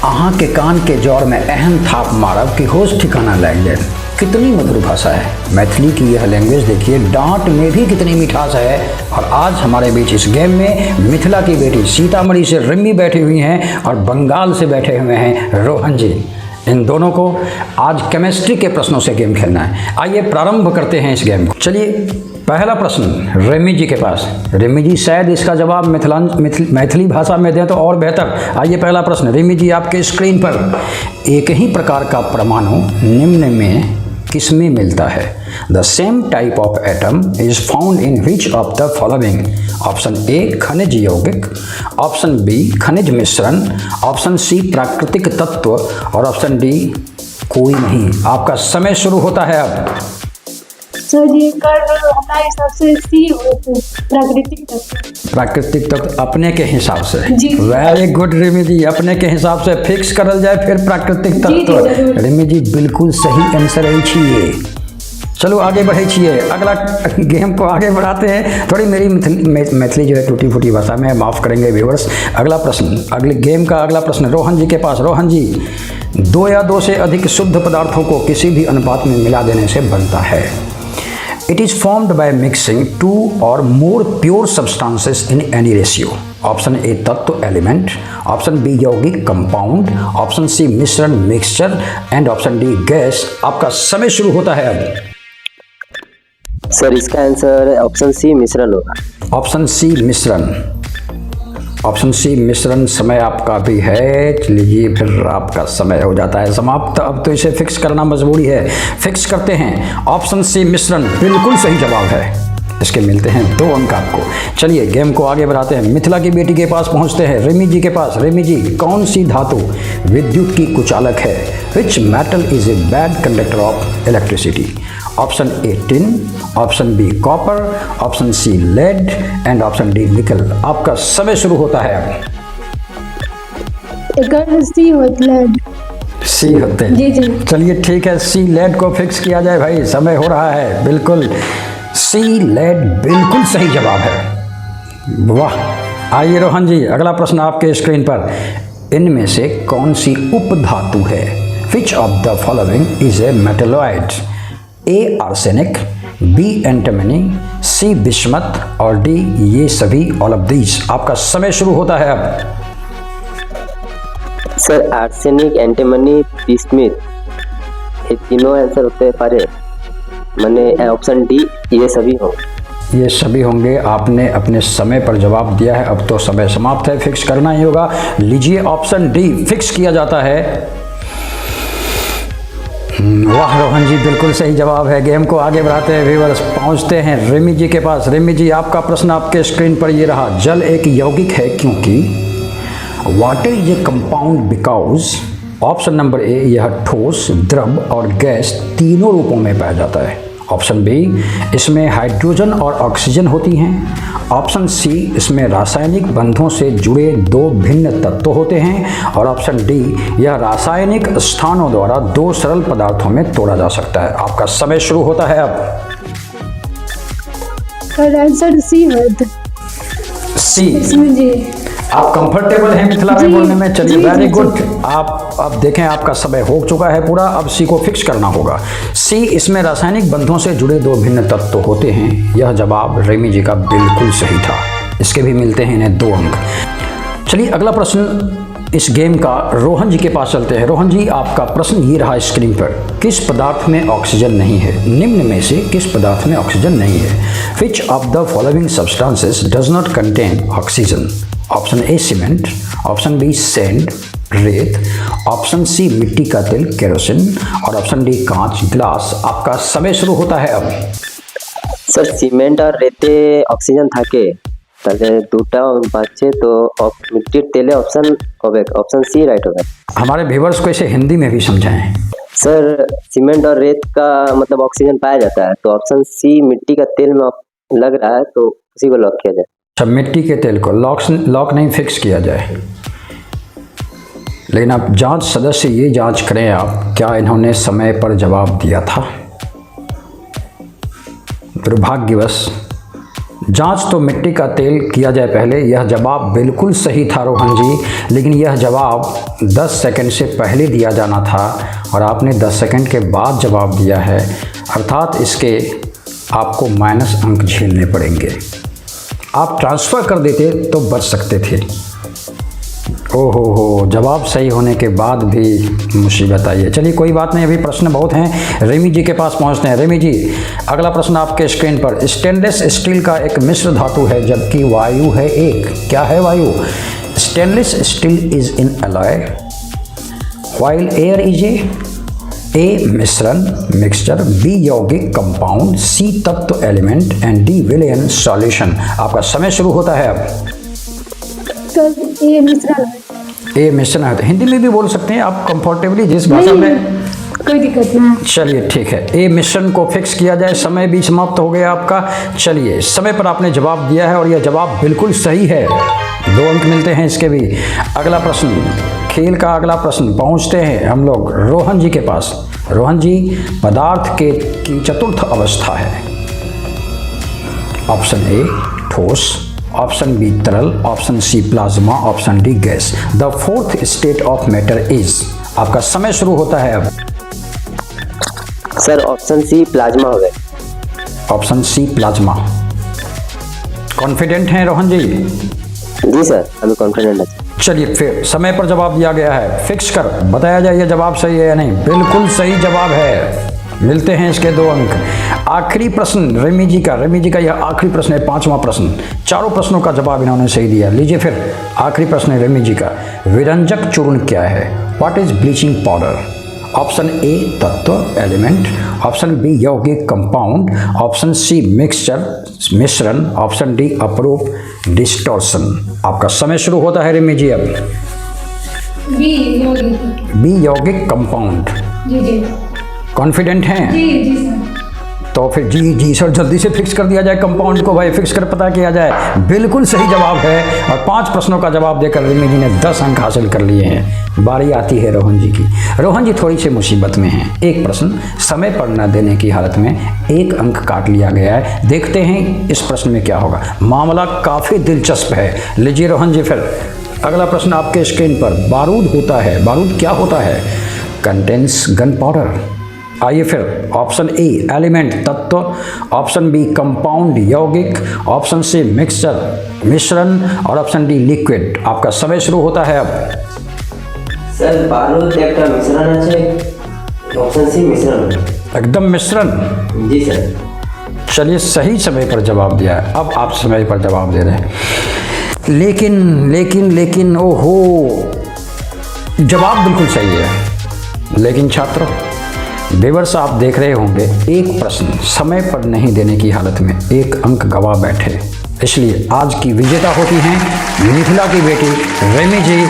अहाँ के कान के जौर में अहम थाप मारब कि होश ठिकाना लग जाए। कितनी मधुर भाषा है मैथिली की यह लैंग्वेज। देखिए डांट में भी कितनी मिठास है। और आज हमारे बीच इस गेम में मिथिला की बेटी सीतामढ़ी से रिम्मी बैठी हुई हैं और बंगाल से बैठे हुए हैं रोहन जी। इन दोनों को आज केमिस्ट्री के प्रश्नों से गेम खेलना है। आइए प्रारंभ करते हैं इस गेम को। चलिए पहला प्रश्न रिम्मी जी के पास। रिम्मी जी शायद इसका जवाब मैथिली भाषा में दें तो और बेहतर। आइए पहला प्रश्न रिम्मी जी आपके स्क्रीन पर। एक ही प्रकार का परमाणु निम्न में किसमें मिलता है? The same type of atom is found in which of the following? Option A खनिज यौगिक, ऑप्शन बी खनिज मिश्रण, ऑप्शन सी प्राकृतिक तत्व और ऑप्शन डी कोई नहीं। आपका समय शुरू होता है अब। सर जी हमारे हिसाब से सी हो, प्राकृतिक तत्व। प्राकृतिक तत्व अपने के हिसाब से। जी। वेरी गुड रिमी जी, अपने के हिसाब से फिक्स करल जाए फिर प्राकृतिक तत्व। रिमी जी बिल्कुल सही आंसर है। चलो आगे बढ़े छिए। अगला गेम को आगे बढ़ाते हैं। थोड़ी मेरी मैथिली जो है टूटी फूटी भाषा में, माफ़ करेंगे व्यूअर्स। अगला प्रश्न, अगले गेम का अगला प्रश्न रोहन जी के पास। रोहन जी, 2 या 2 से अधिक शुद्ध पदार्थों को किसी भी अनुपात में मिला देने से बनता है। It is formed by mixing 2 or more pure substances in any ratio. Option A तत्व एलिमेंट, ऑप्शन बी यौगिक कंपाउंड, ऑप्शन सी मिश्रण mixture and option D gas. आपका समय शुरू होता है अब। सर इसका आंसर ऑप्शन सी मिश्रण होगा। ऑप्शन सी मिश्रण। ऑप्शन सी मिश्रण समय आपका भी है। चलिए फिर आपका समय हो जाता है समाप्त। अब तो इसे फिक्स करना मजबूरी है। फिक्स करते हैं। ऑप्शन सी मिश्रण बिल्कुल सही जवाब है। इसके मिलते हैं 2 अंक आपको। चलिए गेम को आगे बढ़ाते हैं। मिथिला की बेटी के पास पहुंचते हैं, रिमी जी के पास। रिमी जी, कौन सी धातु विद्युत की कुचालक है? Which metal is a bad conductor of electricity? Option A tin, option B copper, option C lead and option D nickel. आपका समय शुरू होता है अब। सी होता है। सी होते हैं। जी जी। चलिए ठीक है, सी लेड को फिक्स किया जाए भाई। समय हो रहा है। बिल्कुल सी लेड बिल्कुल सही जवाब है। वाह। आइए रोहन जी, अगला प्रश्न आपके स्क्रीन पर। इनमें से कौन सी उपधातु है? Which of the following is a metalloid? A arsenic, B antimony, C bismuth और डी ये सभी ऑल ऑफ दीज। आपका समय शुरू होता है अब। सर आर्सेनिक, एंटिमनी, बिस्मथ ये तीनों आंसर होते पारे। मैंने ऑप्शन डी ये सभी होंगे। ये सभी होंगे। आपने अपने समय पर जवाब दिया है। अब तो समय समाप्त है, फिक्स करना ही होगा। लीजिए ऑप्शन डी फिक्स किया जाता है। वाह रोहन जी, बिल्कुल सही जवाब है। गेम को आगे बढ़ाते हैं व्यूअर्स। पहुंचते हैं रिमी जी के पास। रिमी जी, आपका प्रश्न आपके स्क्रीन पर ये रहा। जल एक यौगिक है क्योंकि water is a compound because. Option number A, यह ठोस, द्रव और गैस तीनों रूपों में पाया जाता है। ऑप्शन बी, इसमें हाइड्रोजन और ऑक्सीजन होती हैं। ऑप्शन सी, इसमें रासायनिक बंधों से जुड़े 2 भिन्न तत्व होते हैं। और ऑप्शन डी, यह रासायनिक स्थानों द्वारा 2 सरल पदार्थों में तोड़ा जा सकता है। आपका समय शुरू होता है अब। आंसर सी है। सी जी। आप कंफर्टेबल हैं मिथिला में बोलने में? चलिए वेरी गुड। जी। आप अब देखें, आपका समय हो चुका है पूरा। अब सी को फिक्स करना होगा। सी, इसमें रासायनिक बंधों से जुड़े 2 भिन्न तत्व होते हैं। यह जवाब रेमी जी का बिल्कुल सही था। इसके भी मिलते हैं इन्हें 2 अंक। चलिए अगला प्रश्न इस गेम का रोहन जी के पास चलते हैं। रोहन जी, आपका प्रश्न ये रहा स्क्रीन पर। किस पदार्थ में ऑक्सीजन नहीं है? निम्न में से किस पदार्थ में ऑक्सीजन नहीं है? Which of the following substances does not contain oxygen? Option A cement, option B sand रेत, ऑप्शन सी मिट्टी का तेल केरोसिन और ऑप्शन डी कांच ग्लास। आपका समय शुरू होता है अब। सर सीमेंट और रेते ऑक्सीजन থাকে তাহলে দুটা বাঁচে তো মিট্টির তেলে অপশন হবে ऑप्शन सी राइट होगा। हमारे व्यूअर्स को इसे हिंदी में भी समझाएं। सर सीमेंट और रेत का मतलब ऑक्सीजन पाया जाता है तो ऑप्शन सी मिट्टी का तेल में लग रहा है तो उसी को लॉक किया जाए। अच्छा, मिट्टी के तेल को लॉक नहीं फिक्स किया जाए। लेकिन आप जांच सदस्य ये जांच करें आप, क्या इन्होंने समय पर जवाब दिया था? दुर्भाग्यवश जांच तो मिट्टी का तेल किया जाए पहले, यह जवाब बिल्कुल सही था रोहन जी, लेकिन यह जवाब 10 सेकंड से पहले दिया जाना था और आपने 10 सेकंड के बाद जवाब दिया है, अर्थात इसके आपको माइनस अंक झेलने पड़ेंगे। आप ट्रांसफ़र कर देते तो बच सकते थे। ओहो, जवाब सही होने के बाद भी मुसीबत आई है। चलिए कोई बात नहीं, अभी प्रश्न बहुत हैं, रेमी जी के पास पहुंचते हैं। रेमी जी, अगला प्रश्न आपके स्क्रीन पर। स्टेनलेस स्टील का एक मिश्र धातु है जबकि वायु है एक, क्या है वायु? Stainless steel is in alloy while air is a मिश्रण मिक्सचर, बी यौगिक कंपाउंड, सी तत्व element and D villain solution. आपका समय शुरू होता है अब। सर ये मिश्रण है। ए मिश्रण है, तो हिंदी में भी बोल सकते हैं आप कंफर्टेबली जिस भाषा में। कोई दिक्कत नहीं। चलिए ठीक है, ए मिश्रण को फिक्स किया जाए। समय भी समाप्त हो गया आपका। चलिए, समय पर आपने जवाब दिया है और यह जवाब बिल्कुल सही है, 2 अंक मिलते हैं इसके भी। अगला प्रश्न, खेल का अगला प्रश्न, पहुंचते हैं हम लोग रोहन जी के पास। रोहन जी, पदार्थ की चतुर्थ अवस्था है। ऑप्शन ए ठोस, ऑप्शन बी तरल, option C plasma, option D gas. The fourth state of matter is. आपका समय शुरू होता है अब। सर ऑप्शन सी प्लाज्मा हो गए। Option C plasma. कॉन्फिडेंट हैं रोहन जी? जी सर, हमें कॉन्फिडेंट है। चलिए, फिर समय पर जवाब दिया गया है, फिक्स कर बताया जाए ये जवाब सही है या नहीं। बिल्कुल सही जवाब है, मिलते हैं इसके 2 अंक। आखिरी प्रश्न रेमी जी का यह आखिरी प्रश्न है, 5वां प्रश्न। चारों प्रश्नों का जवाब इन्होंने सही दिया। लीजिए फिर आखिरी प्रश्न है रेमी जी का। विरंजक चूर्ण क्या है? What is bleaching powder? Option A तत्व एलिमेंट, ऑप्शन बी यौगिक कंपाउंड, ऑप्शन सी मिक्सचर मिश्रण, ऑप्शन डी अप्रूव डिस्टॉर्शन। आपका समय शुरू होता है रेमी जी अब। बी यौगिक कंपाउंड। जी कॉन्फिडेंट हैं? जी सर। तो फिर जी सर, जल्दी से फिक्स कर दिया जाए कंपाउंड को, भाई फिक्स कर पता किया जाए। बिल्कुल सही जवाब है और 5 प्रश्नों का जवाब देकर रेमी जी ने 10 अंक हासिल कर लिए हैं। बारी आती है रोहन जी की। रोहन जी थोड़ी सी मुसीबत में हैं। एक प्रश्न समय पर न देने की हालत में 1 अंक काट लिया गया है। देखते हैं इस प्रश्न में क्या होगा। मामला काफ़ी दिलचस्प है। लीजिए रोहन जी, फिर अगला प्रश्न आपके स्क्रीन पर। बारूद होता है, बारूद क्या होता है? Contains gun powder. आइए फिर, ऑप्शन ए एलिमेंट तत्व, ऑप्शन बी कंपाउंड यौगिक, ऑप्शन सी मिक्सचर मिश्रण और ऑप्शन डी लिक्विड। आपका समय शुरू होता है अब। सर बारूद एक मिश्रण है, ऑप्शन सी मिश्रण। एकदम मिश्रण। जी सर। चलिए, सही समय पर जवाब दिया है। अब आप समय पर जवाब दे रहे हैं, लेकिन ओहो, जवाब बिल्कुल सही है, लेकिन छात्रों व्यूअर्स आप देख रहे होंगे, एक प्रश्न समय पर नहीं देने की हालत में 1 अंक गवा बैठे। इसलिए आज की विजेता होती हैं मिथिला की बेटी रेमी जी।